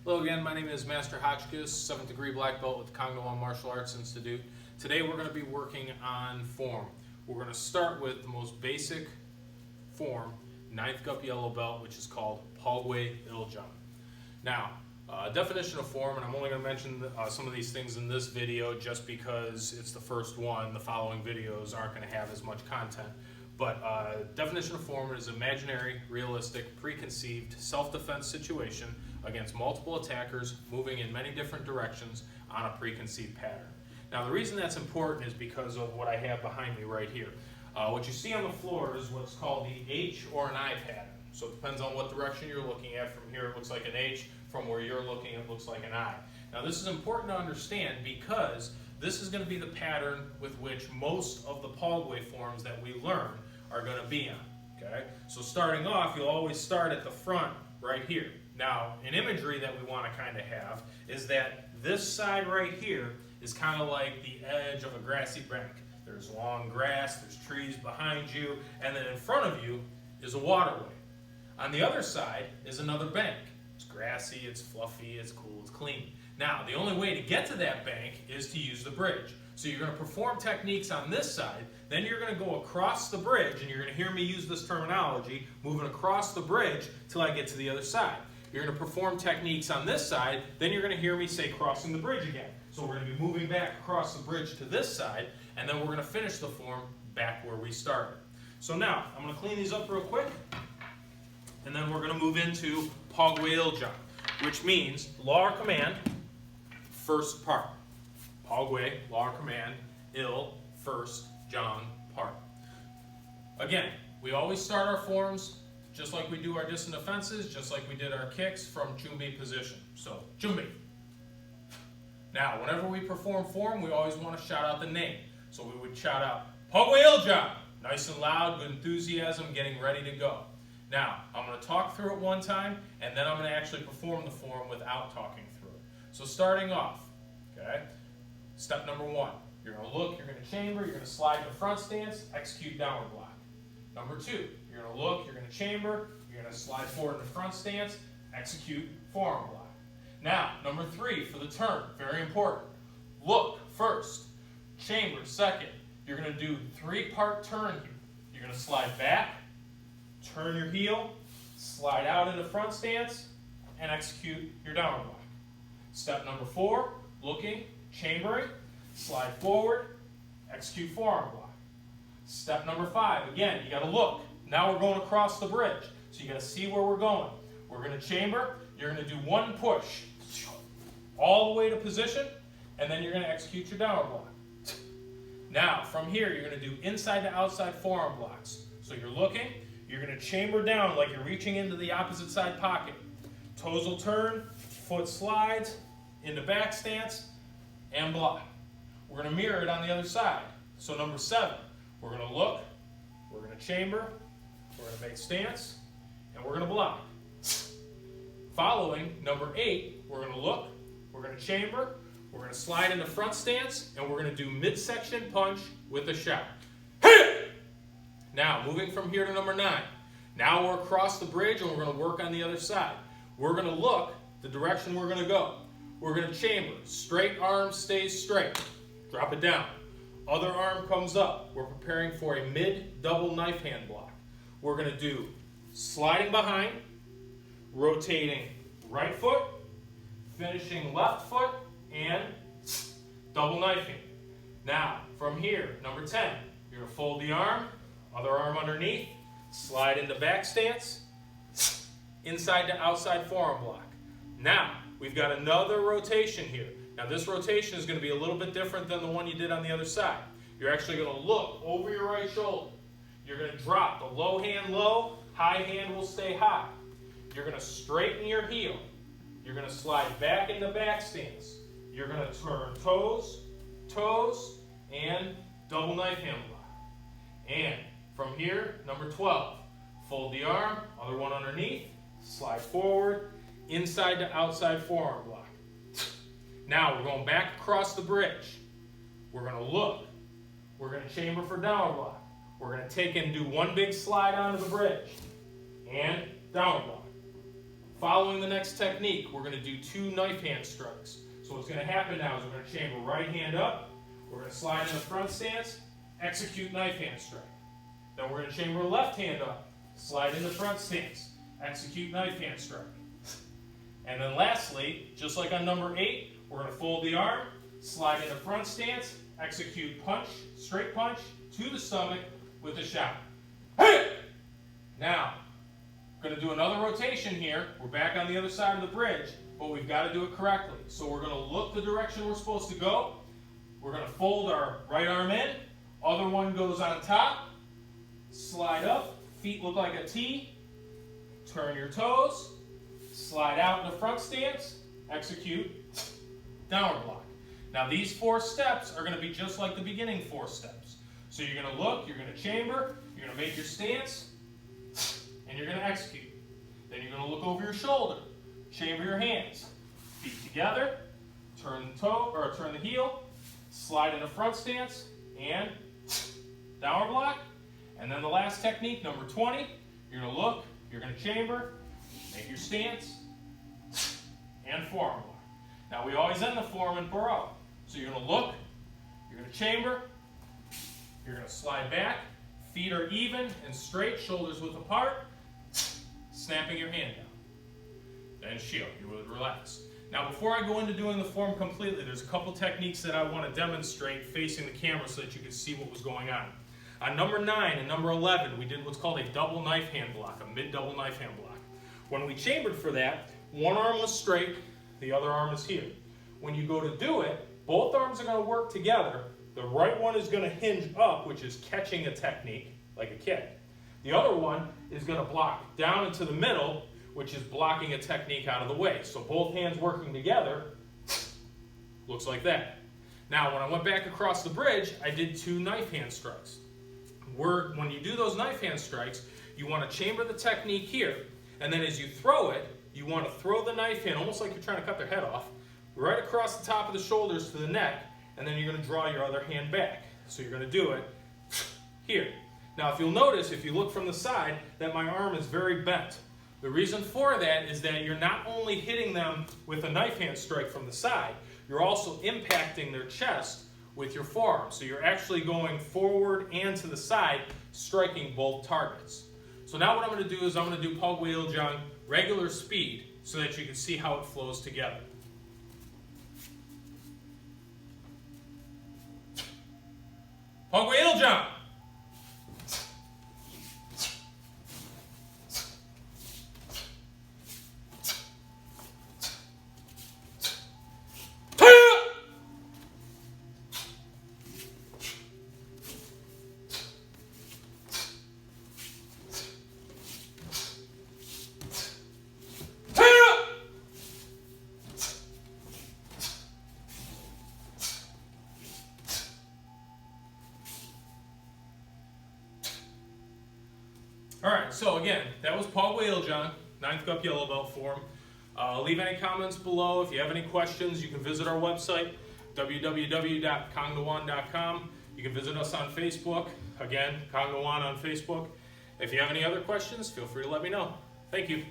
Hello again, my name is Master Hotchkiss, 7th degree black belt with the Kangdo Martial Arts Institute. Today we're going to be working on form. We're going to start with the most basic form, 9th Gup Yellow Belt, which is called Pal Gwe Il Jang. Now, definition of form, and I'm only going to mention some of these things in this video just because it's the first one. The following videos aren't going to have as much content. But definition of form is imaginary, realistic, preconceived, self-defense situation against multiple attackers moving in many different directions on a preconceived pattern. Now the reason that's important is because of what I have behind me right here. What you see on the floor is what's called the H or an I pattern. So it depends on what direction you're looking at. From here it looks like an H, from where you're looking it looks like an I. Now this is important to understand because this is going to be the pattern with which most of the Pal Gwe forms that we learn are going to be on. Okay? So starting off, you'll always start at the front right here. Now, an imagery that we want to kind of have is that this side right here is kind of like the edge of a grassy bank. There's long grass, there's trees behind you, and then in front of you is a waterway. On the other side is another bank. It's grassy, it's fluffy, it's cool, it's clean. Now, the only way to get to that bank is to use the bridge. So you're going to perform techniques on this side, then you're going to go across the bridge, and you're going to hear me use this terminology, moving across the bridge till I get to the other side. You're going to perform techniques on this side, then you're going to hear me say crossing the bridge again. So we're going to be moving back across the bridge to this side, and then we're going to finish the form back where we started. So now, I'm going to clean these up real quick, and then we're going to move into Pal Gwe Il Jang, which means law or command, first part. Pal Gwe, law or command, Il, first, Jang, part. Again, we always start our forms just like we do our distant offenses, just like we did our kicks, from Jumbi position. So, Jumbi. Now, whenever we perform form, we always want to shout out the name. So we would shout out, Pal Gwe Il Jang. Nice and loud, good enthusiasm, getting ready to go. Now, I'm going to talk through it one time, and then I'm going to actually perform the form without talking through it. So starting off, okay, step number one. You're going to look, you're going to chamber, you're going to slide to front stance, execute downward block. Number two, you're going to look, you're going to chamber, you're going to slide forward to front stance, execute forearm block. Now, number three for the turn, very important. Look first, chamber second. You're going to do three-part turn here. You're going to slide back, turn your heel, slide out into front stance, and execute your downward block. Step number four, looking, chambering, slide forward, execute forearm block. Step number five, again, you got to look. Now we're going across the bridge, so you got to see where we're going. We're going to chamber, you're going to do one push, all the way to position, and then you're going to execute your downward block. Now, from here, you're going to do inside to outside forearm blocks. So you're looking, you're going to chamber down like you're reaching into the opposite side pocket. Toes will turn, foot slides, into back stance, and block. We're going to mirror it on the other side. So number seven, we're going to look, we're going to chamber, we're going to make stance, and we're going to block. Following, number eight, we're going to look, we're going to chamber, we're going to slide into front stance, and we're going to do midsection punch with a shout. Now, moving from here to number nine. Now we're across the bridge, and we're going to work on the other side. We're going to look the direction we're going to go. We're going to chamber. Straight arm stays straight. Drop it down. Other arm comes up. We're preparing for a mid-double knife hand block. We're going to do sliding behind, rotating right foot, finishing left foot, and double knifing. Now, from here, number 10, you're going to fold the arm, other arm underneath, slide into back stance, inside to outside forearm block. Now, we've got another rotation here. Now, this rotation is going to be a little bit different than the one you did on the other side. You're actually going to look over your right shoulder. You're going to drop the low hand low, high hand will stay high. You're going to straighten your heel. You're going to slide back into back stance. You're going to turn toes, toes, and double knife hand block. And from here, number 12, fold the arm, other one underneath, slide forward, inside to outside forearm block. Now we're going back across the bridge. We're going to look. We're going to chamber for downward block. We're going to take and do one big slide onto the bridge. And downward block. Following the next technique, we're going to do 2 knife hand strikes. So what's going to happen now is we're going to chamber right hand up, we're going to slide in the front stance, execute knife hand strike. Then we're going to chamber left hand up, slide in the front stance, execute knife hand strike. And then lastly, just like on number 8, we're going to fold the arm, slide in the front stance, execute punch, straight punch to the stomach with a shout. Hey! Now, we're going to do another rotation here. We're back on the other side of the bridge, but we've got to do it correctly. So we're going to look the direction we're supposed to go. We're going to fold our right arm in. Other one goes on top. Slide up. Feet look like a T. Turn your toes. Slide out in the front stance. Execute downward block. Now these 4 steps are going to be just like the beginning 4 steps. So you're going to look, you're going to chamber, you're going to make your stance, and you're going to execute. Then you're going to look over your shoulder, chamber your hands, feet together, turn the toe or turn the heel, slide in a front stance, and downward block. And then the last technique, number 20, you're going to look, you're going to chamber, make your stance, and forearm block. Now we always end the form in burrow. So you're going to look, you're going to chamber, you're going to slide back, feet are even and straight, shoulders width apart, snapping your hand down. Then shield, you would relax. Now before I go into doing the form completely, there's a couple techniques that I want to demonstrate facing the camera so that you can see what was going on. On number 9 and number 11, we did what's called a double knife hand block, a mid-double knife hand block. When we chambered for that, one arm was straight, the other arm is here. When you go to do it, both arms are going to work together. The right one is going to hinge up, which is catching a technique, like a kick. The other one is going to block down into the middle, which is blocking a technique out of the way. So both hands working together looks like that. Now, when I went back across the bridge, I did 2 knife hand strikes. When you do those knife hand strikes, you want to chamber the technique here, and then as you throw it, you want to throw the knife hand, almost like you're trying to cut their head off, right across the top of the shoulders to the neck, and then you're going to draw your other hand back. So you're going to do it here. Now, if you'll notice, if you look from the side, that my arm is very bent. The reason for that is that you're not only hitting them with a knife hand strike from the side, you're also impacting their chest with your forearm. So you're actually going forward and to the side, striking both targets. So now what I'm going to do is I'm going to do Pal Gwe Il Jang regular speed so that you can see how it flows together. Pal Gwe Il Jang. Alright, so again, that was Pal Gwe Il Jang, 9th Gup Yellow Belt form. Leave any comments below. If you have any questions, you can visit our website, www.kangdawan.com. You can visit us on Facebook. Again, Kangdawan on Facebook. If you have any other questions, feel free to let me know. Thank you.